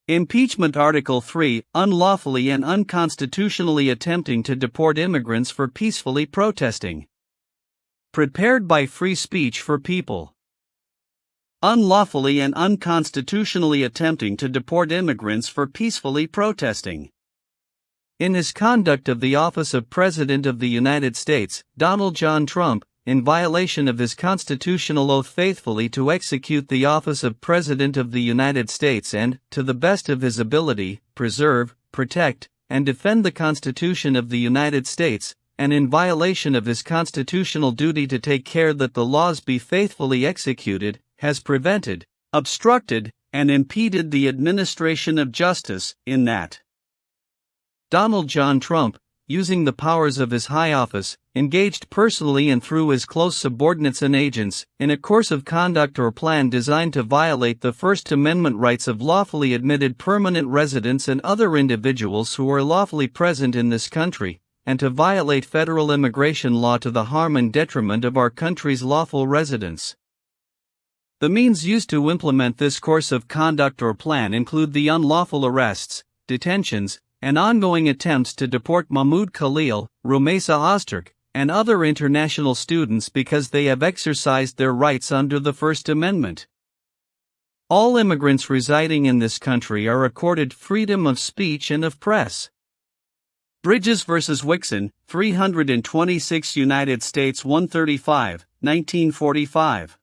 Impeachment Article 3, unlawfully and unconstitutionally attempting to deport immigrants for peacefully protesting. Prepared by Free Speech for People. Unlawfully and unconstitutionally attempting to deport immigrants for peacefully protesting. In his conduct of the office of President of the United States, Donald John Trump, in violation of his constitutional oath faithfully to execute the office of President of the United States and, to the best of his ability, preserve, protect, and defend the Constitution of the United States, and in violation of his constitutional duty to take care that the laws be faithfully executed, has prevented, obstructed, and impeded the administration of justice, in that Donald John Trump, using the powers of his high office, engaged personally and through his close subordinates and agents, in a course of conduct or plan designed to violate the First Amendment rights of lawfully admitted permanent residents and other individuals who are lawfully present in this country, and to violate federal immigration law to the harm and detriment of our country's lawful residents. The means used to implement this course of conduct or plan include the unlawful arrests, detentions, and ongoing attempts to deport Mahmoud Khalil, Rumeysa Ozturk, and other international students because they have exercised their rights under the First Amendment. All immigrants residing in this country are accorded freedom of speech and of press. Bridges v. Wixon, 326 United States 135, 1945.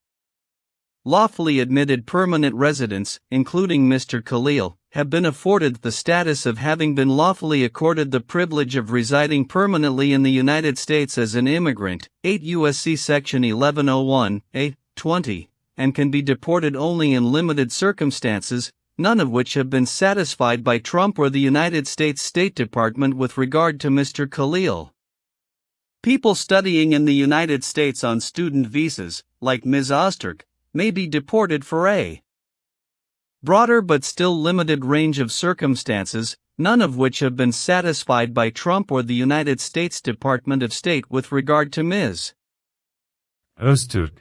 Lawfully admitted permanent residents, including Mr. Khalil, have been afforded the status of having been lawfully accorded the privilege of residing permanently in the United States as an immigrant, 8 U.S.C. Section 1101, A, 20, and can be deported only in limited circumstances, none of which have been satisfied by Trump or the United States State Department with regard to Mr. Khalil. People studying in the United States on student visas, like Ms. Ozturk, may be deported for a broader but still limited range of circumstances, none of which have been satisfied by Trump or the United States Department of State with regard to Ms. Ozturk.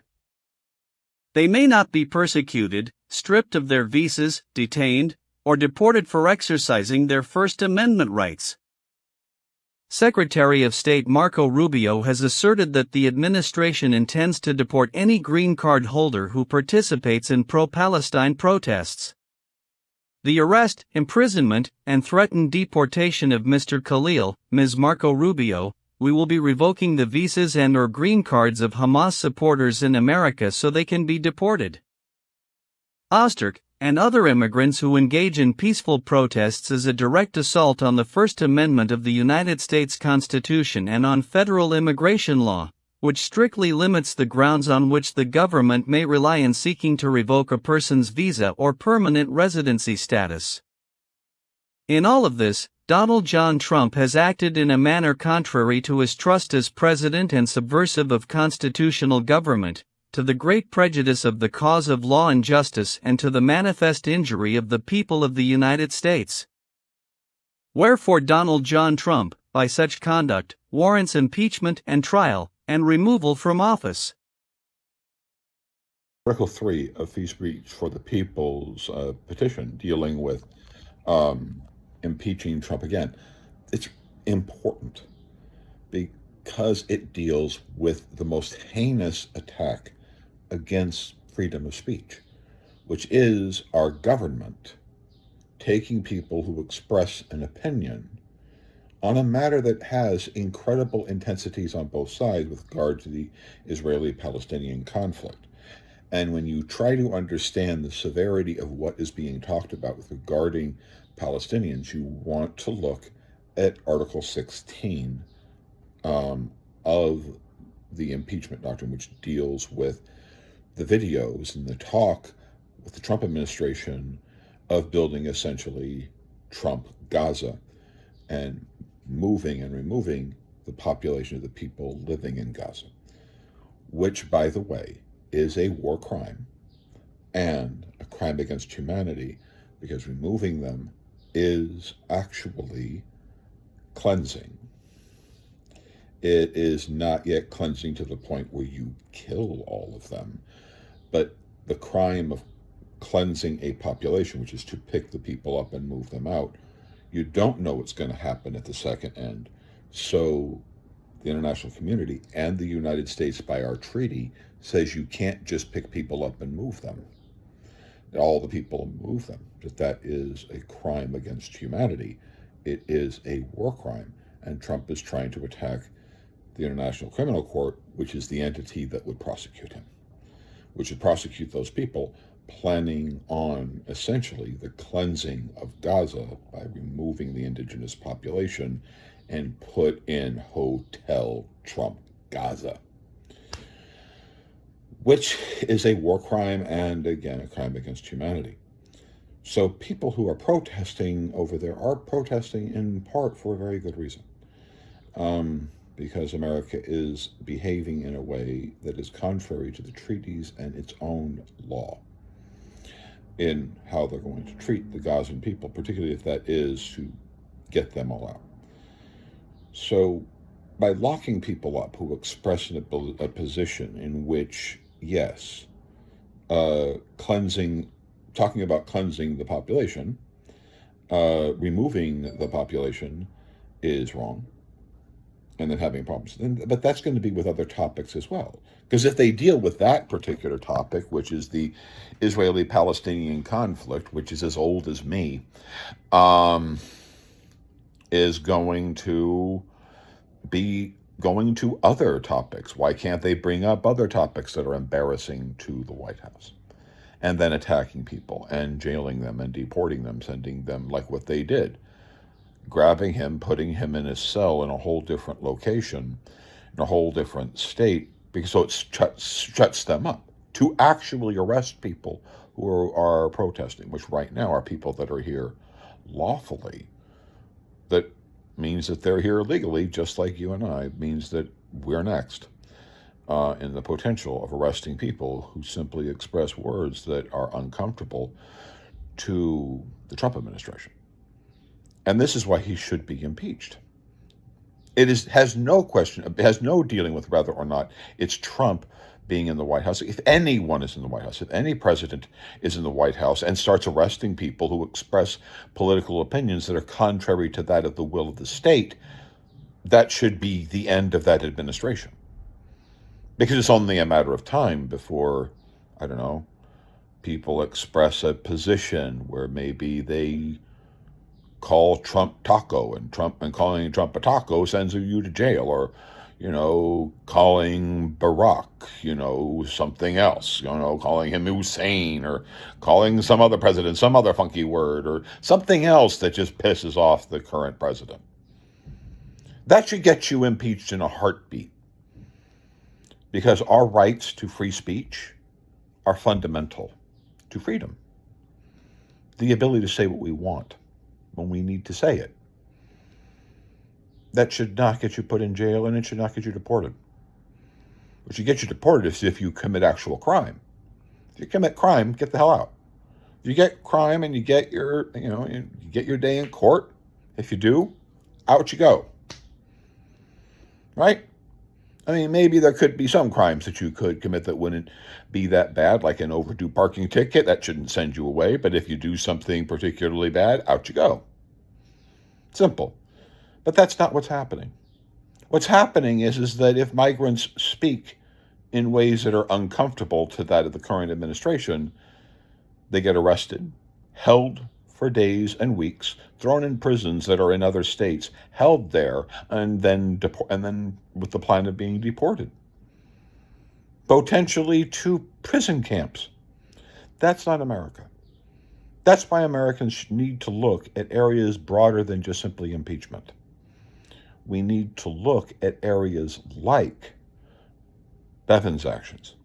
They may not be persecuted, stripped of their visas, detained, or deported for exercising their First Amendment rights. Secretary of State Marco Rubio has asserted that the administration intends to deport any green card holder who participates in pro-Palestine protests. The arrest, imprisonment, and threatened deportation of Mr. Khalil, Ms. Marco Rubio, we will be revoking the visas and/or green cards of Hamas supporters in America so they can be deported. Ozturk and other immigrants who engage in peaceful protests is a direct assault on the First Amendment of the United States Constitution and on federal immigration law, which strictly limits the grounds on which the government may rely in seeking to revoke a person's visa or permanent residency status. In all of this, Donald John Trump has acted in a manner contrary to his trust as president and subversive of constitutional government, to the great prejudice of the cause of law and justice and to the manifest injury of the people of the United States. Wherefore Donald John Trump, by such conduct, warrants impeachment and trial, and removal from office. Article 3 of Free Speech for the People's petition dealing with impeaching Trump again. It's important because it deals with the most heinous attack against freedom of speech, which is our government taking people who express an opinion on a matter that has incredible intensities on both sides with regard to the Israeli-Palestinian conflict. And when you try to understand the severity of what is being talked about with regarding Palestinians, you want to look at Article 16 of the impeachment doctrine, which deals with the videos and the talk with the Trump administration of building essentially Trump Gaza and moving and removing the population of the people living in Gaza, which, by the way, is a war crime and a crime against humanity, because removing them is actually cleansing. It is not yet cleansing to the point where you kill all of them, but the crime of cleansing a population, which is to pick the people up and move them out, you don't know what's going to happen at the second end. So the international community and the United States, by our treaty, says you can't just pick people up and move them, all the people and move them, that is a crime against humanity. It is a war crime, and Trump is trying to attack the International Criminal Court, which is the entity that would prosecute him, which would prosecute those people, planning on essentially the cleansing of Gaza by removing the indigenous population and put in Hotel Trump Gaza, which is a war crime and, again, a crime against humanity. So people who are protesting over there are protesting in part for a very good reason, because America is behaving in a way that is contrary to the treaties and its own law in how they're going to treat the Gazan people, particularly if that is to get them all out. So by locking people up who express a position in which, yes, talking about cleansing the population, removing the population is wrong, and then having problems. But that's going to be with other topics as well. Because if they deal with that particular topic, which is the Israeli-Palestinian conflict, which is as old as me, is going to be going to other topics. Why can't they bring up other topics that are embarrassing to the White House? And then attacking people and jailing them and deporting them, sending them like what they did. Grabbing him, putting him in his cell in a whole different location, in a whole different state, because so it shuts them up to actually arrest people who are protesting, which right now are people that are here lawfully. That means that they're here legally, just like you and I. It means that we're next in the potential of arresting people who simply express words that are uncomfortable to the Trump administration. And this is why he should be impeached. Has no question, it has no dealing with whether or not it's Trump being in the White House. If anyone is in the White House, if any president is in the White House and starts arresting people who express political opinions that are contrary to that of the will of the state, that should be the end of that administration. Because it's only a matter of time before, I don't know, people express a position where maybe they call Trump taco, and calling Trump a taco sends you to jail, or, calling Barack, something else, calling him Hussein, or calling some other president some other funky word, or something else that just pisses off the current president. That should get you impeached in a heartbeat, because our rights to free speech are fundamental to freedom. The ability to say what we want when we need to say it. That should not get you put in jail, and it should not get you deported. What should get you deported is if you commit actual crime. If you commit crime, get the hell out. If you get crime and you get your, you get your day in court, if you do, out you go. Right? I mean, maybe there could be some crimes that you could commit that wouldn't be that bad, like an overdue parking ticket. That shouldn't send you away. But if you do something particularly bad, out you go. Simple. But that's not what's happening. What's happening is that if migrants speak in ways that are uncomfortable to that of the current administration, they get arrested, held for days and weeks, thrown in prisons that are in other states, held there, and then with the plan of being deported, potentially to prison camps. That's not America. That's why Americans need to look at areas broader than just simply impeachment. We need to look at areas like Bevin's actions.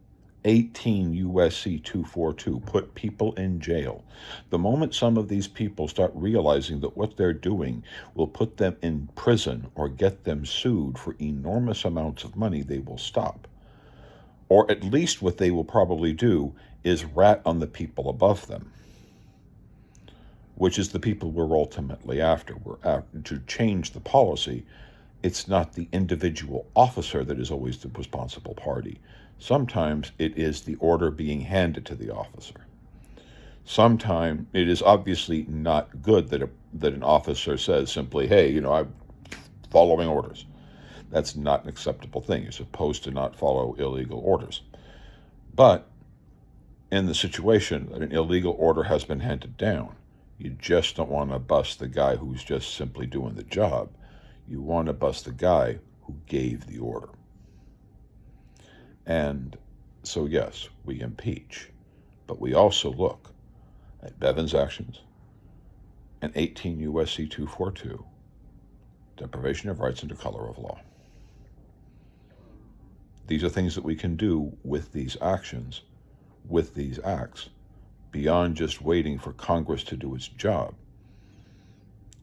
18 U.S.C. 242, put people in jail. The moment some of these people start realizing that what they're doing will put them in prison or get them sued for enormous amounts of money, they will stop. Or at least what they will probably do is rat on the people above them, which is the people we're ultimately after. We're after to change the policy. It's not the individual officer that is always the responsible party. Sometimes it is the order being handed to the officer. Sometime it is obviously not good that an officer says simply, hey, I'm following orders. That's not an acceptable thing. You're supposed to not follow illegal orders. But in the situation that an illegal order has been handed down, you just don't want to bust the guy who's just simply doing the job. You want to bust the guy who gave the order. And so, yes, we impeach, but we also look at Bevin's actions and 18 U.S.C. 242, deprivation of rights under color of law. These are things that we can do with these actions, with these acts, beyond just waiting for Congress to do its job.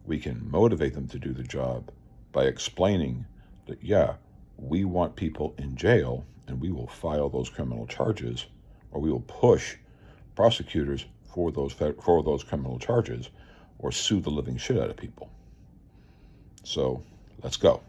We can motivate them to do the job by explaining that, yeah, we want people in jail and we will file those criminal charges, or we will push prosecutors for those criminal charges, or sue the living shit out of people. So let's go.